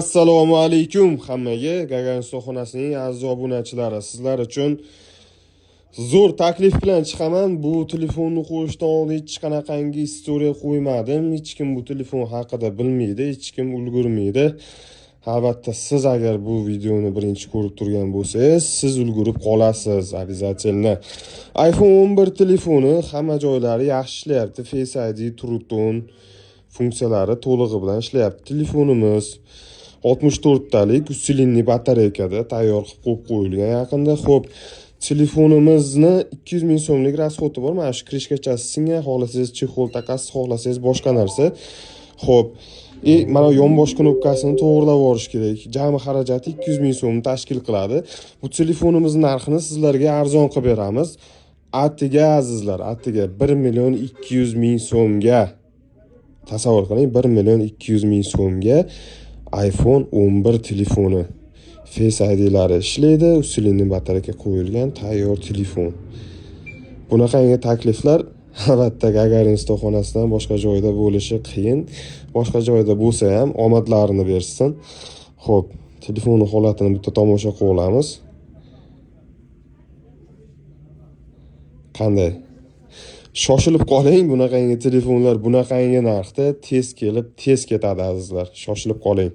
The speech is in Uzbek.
Assalomu alaykum hammaga. Gagarin soxonasining aziz obunachilari, sizlar uchun zo'r taklif bilan chiqaman. Bu telefonni qo'yishdan oldin hech qanaqangi istoriya qo'ymadim. Hech kim bu telefon haqida bilmaydi, hech kim ulgurmaydi. Albatta siz agar bu videoni birinchi ko'rib turgan bo'lsangiz, siz ulgurib qolasiz обязательно. iPhone 11 telefoni hamma joylari yaxshi ishlayapti. Face ID, True Tone funksiyalari to'lig'i bilan ishlayapti. Telefonimiz 64 talik silinli batareykada tayyor qilib qo'yib qo'yilgan yaqinda. Xo'p, telefonimizni 200 ming so'mlik rasxoti bor. Mana shu krishkachasi singan, xohlasangiz chexol takasiz, xohlasangiz boshqa narsa. Xo'p, mana yonbosh knopkasini to'g'rilab yuborish kerak. Jami xarajati 200 ming so'mni tashkil qiladi. Bu telefonimizning narxini sizlarga arzon qilib beramiz. Atiga azizlar, atiga 1 million 200 ming so'mga. Tasavvur qiling, 1 million 200 ming so'mga iPhone 11 telefoni. Face ID'lari ishlaydi, silinli batareyka qo'yilgan tayyor telefon. Bunaqangi takliflar albatta Gagarin soxonasidan boshqa joyda bo'lishi qiyin. Boshqa joyda bo'lsa ham omadlarini bersin. Xo'p, telefonning holatini bitta tomosha qilib olamiz. Qanday? Shoshilib qoling, bunaqangi telefonlar bunaqangi narxda tez kelib, tez ketadi azizlar. Shoshilib qoling.